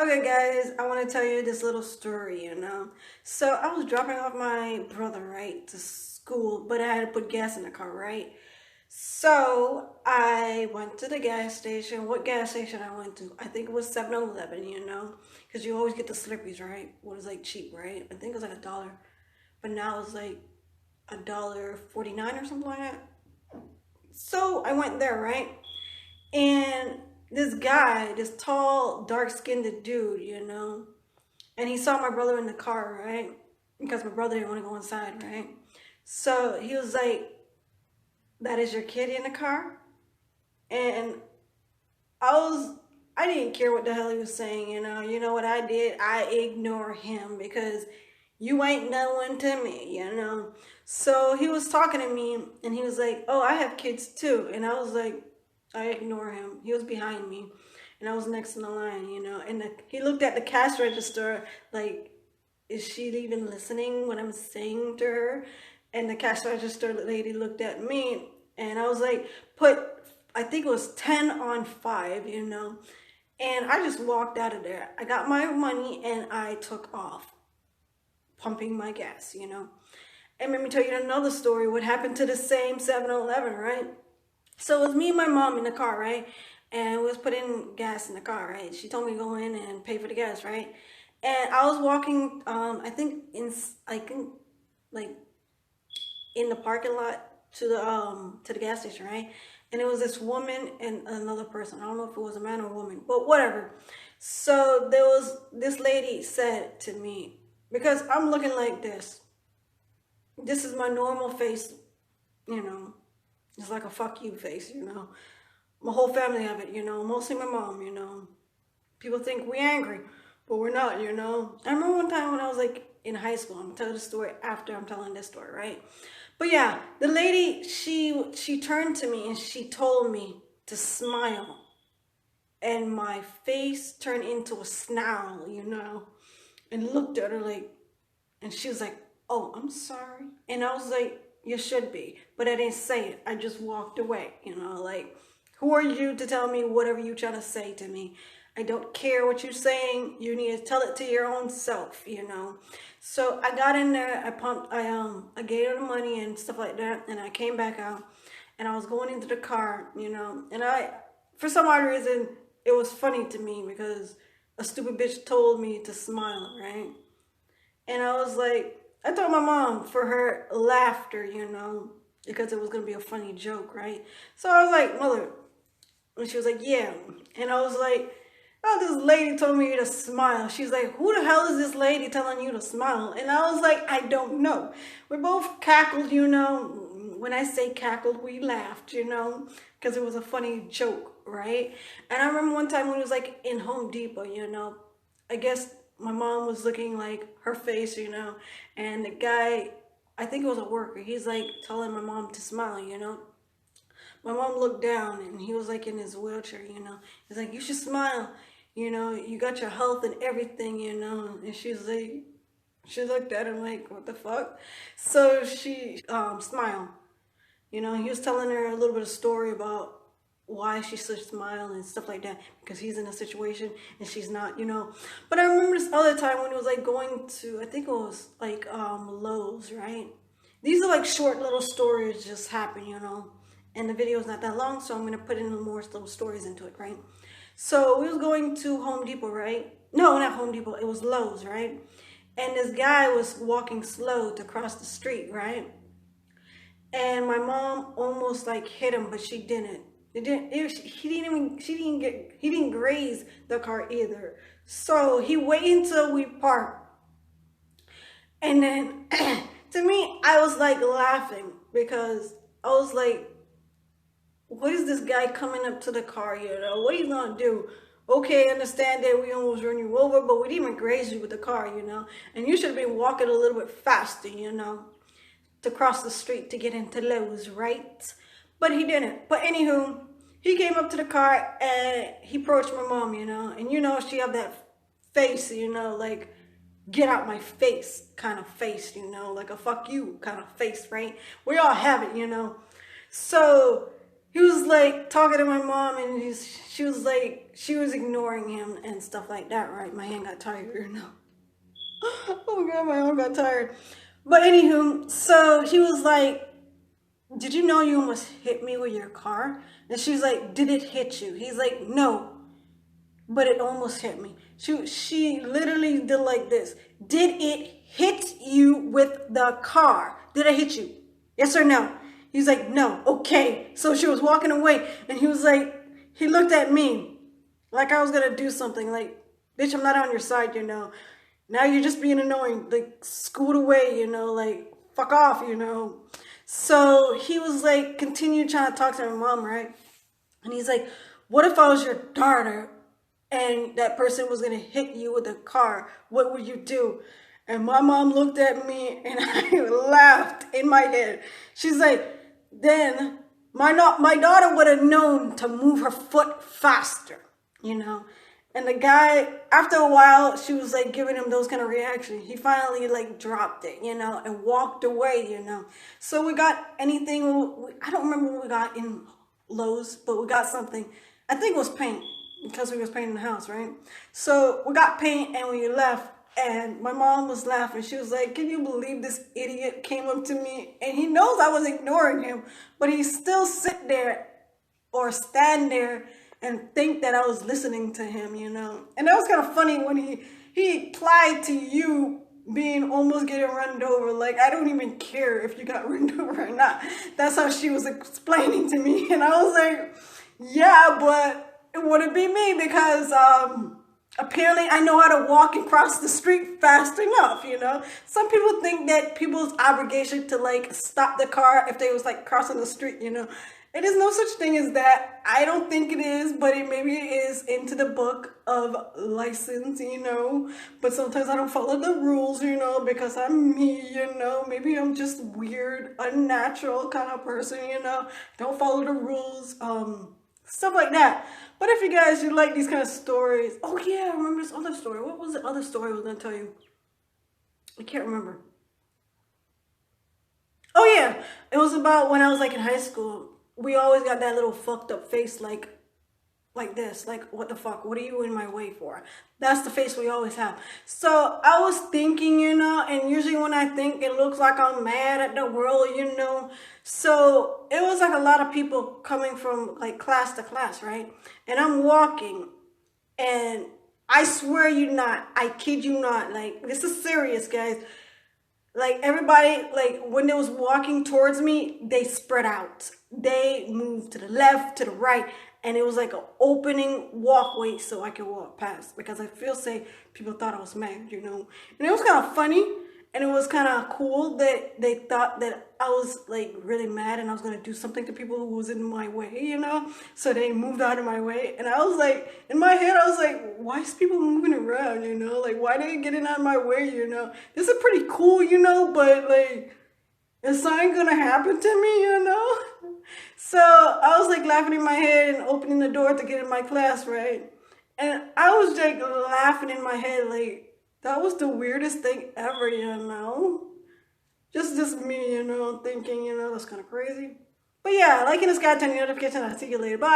Okay, guys, I want to tell you this little story. So I was dropping off my brother, right, to school, but I had to put gas in the car, right? So I went to the gas station. What gas station I went to? I think it was 7-Eleven, because you always get the Slurpees, right? What is like cheap, right? I think it was like $1, but now it's like $1.49 or something like that. So I went there, right? And this guy, this tall, dark-skinned dude, and he saw my brother in the car, right? Because my brother didn't want to go inside, right? So he was like, "That is your kid in the car?" And I was, I didn't care what the hell he was saying. You know what I did? I ignore him because you ain't no one to me. So he was talking to me and he was like, "Oh, I have kids too." And I was like, I ignore him. He was behind me and I was next in the line. And he looked at the cash register like, is she even listening when I'm saying to her? And the cash register lady looked at me and I was like, I think it was 10 on 5. And I just walked out of there. I got my money and I took off, pumping my gas. And let me tell you another story. What happened to the same 7-Eleven, right? So it was me and my mom in the car, right? And we was putting gas in the car, right? She told me to go in and pay for the gas, right? And I was walking, I think like in the parking lot to the gas station, right? And it was this woman and another person. I don't know if it was a man or a woman, but whatever. So there was this lady said to me, because I'm looking like this. This is my normal face, you know. It's like a fuck you face. My whole family have it. Mostly my mom. People think we angry, but we're not. I remember one time when I was like in high school. I'm gonna tell you the story after I'm telling this story, right? But yeah, the lady, she turned to me and she told me to smile. And my face turned into a snarl, and looked at her like, and she was like, "Oh, I'm sorry." And I was like, "You should be." But I didn't say it. I just walked away, like, who are you to tell me whatever you trying to say to me? I don't care what you're saying. You need to tell it to your own self. So I got in there, I gave her the money and stuff like that, and I came back out and I was going into the car, and for some odd reason, it was funny to me because a stupid bitch told me to smile, right? And I was like, I told my mom for her laughter, because it was gonna be a funny joke, right? So I was like, "Mother," and she was like, "Yeah," and I was like, "Oh, this lady told me to smile." She's like, "Who the hell is this lady telling you to smile?" And I was like, "I don't know." We both cackled. When I say cackled, we laughed, because it was a funny joke, right? And I remember one time when it was like in Home Depot, I guess my mom was looking like her face, and the guy, I think it was a worker, he's like telling my mom to smile. My mom looked down and he was like in his wheelchair. He's like, "You should smile, you got your health and everything. And she's like, she looked at him like, "What the fuck?" So she smiled. He was telling her a little bit of story about why she should smile and stuff like that because he's in a situation and she's not. But I remember this other time when it was like going to, I think it was like Lowe's, right? These are like short little stories just happen. And the video is not that long, so I'm gonna put in more little stories into it, right? So we was going to Home Depot, right? No, not Home Depot, it was Lowe's, right? And this guy was walking slow to cross the street, right? And my mom almost like hit him, but she didn't. He didn't even. She didn't get. He didn't graze the car either. So he waited until we parked, and then to me, I was like laughing because I was like, "What is this guy coming up to the car? What are you gonna do?" Okay, understand that we almost run you over, but we didn't even graze you with the car. And you should have been walking a little bit faster, to cross the street to get into Lowe's, right? But he didn't. But anywho, he came up to the car and he approached my mom, and she have that face, like get out my face kind of face, like a fuck you kind of face, right? We all have it. So he was like talking to my mom, and she was like, she was ignoring him and stuff like that, right? My hand got tired, you know. Oh god, my arm got tired. But anywho, so he was like, did you know you almost hit me with your car? And she's like, did it hit you? He's like, no, but it almost hit me. She literally did like this. Did it hit you with the car? Did it hit you? Yes or no? He's like, no. Okay. So she was walking away, and he was like, he looked at me like I was gonna do something. Like, bitch, I'm not on your side, you know. Now you're just being annoying. Like, scoot away, you know. Like, fuck off, you know. So he was like, continue trying to talk to my mom, right? And he's like, what if I was your daughter and that person was going to hit you with a car? What would you do? And my mom looked at me, and I laughed in my head. She's like, then my daughter would have known to move her foot faster, you know? And the guy, after a while, she was like giving him those kind of reactions. He finally like dropped it, you know, and walked away, you know. So we got anything, I don't remember what we got in Lowe's, but we got something. I think it was paint, because we was painting the house, right? So we got paint and we left, and my mom was laughing. She was like, can you believe this idiot came up to me? And he knows I was ignoring him, but he still sit there or stand there and think that I was listening to him, you know. And that was kind of funny when he applied to you being almost getting run over. Like, I don't even care if you got run over or not. That's how she was explaining to me. And I was like, yeah, but would it be me? Because apparently I know how to walk and cross the street fast enough, you know. Some people think that people's obligation to like stop the car if they was like crossing the street, you know. It is no such thing as that. I don't think it is, but maybe it is into the book of license, you know. But sometimes I don't follow the rules, you know, because I'm me, you know. Maybe I'm just weird, unnatural kind of person, you know. Don't follow the rules, stuff like that. But if you guys, you like these kind of stories, oh yeah, I remember this other story. What was the other story I was gonna tell you? I can't remember. Oh yeah, it was about when I was like in high school. We always got that little fucked up face, like this, like what the fuck? What are you in my way for? That's the face we always have. So I was thinking, you know, and usually when I think, it looks like I'm mad at the world, you know. So it was like a lot of people coming from like class to class, right? And I'm walking, and I swear you not, I kid you not, like this is serious, guys. Like everybody, like when they was walking towards me, they spread out. They moved to the left, to the right, and it was like an opening walkway so I could walk past, because I feel say people thought I was mad, you know. And it was kind of funny, and it was kind of cool that they thought that I was like really mad and I was gonna do something to people who was in my way, you know. So they moved out of my way, and I was like, in my head, I was like, why is people moving around, you know? Like, why they getting out of my way, you know? This is pretty cool, you know, but like, is something gonna happen to me, you know? So I was like laughing in my head and opening the door to get in my class, right? And I was like laughing in my head, like that was the weirdest thing ever, you know? Just me, you know, thinking, you know, that's kind of crazy. But yeah, liking this guy, turn your notification. I'll see you later. Bye.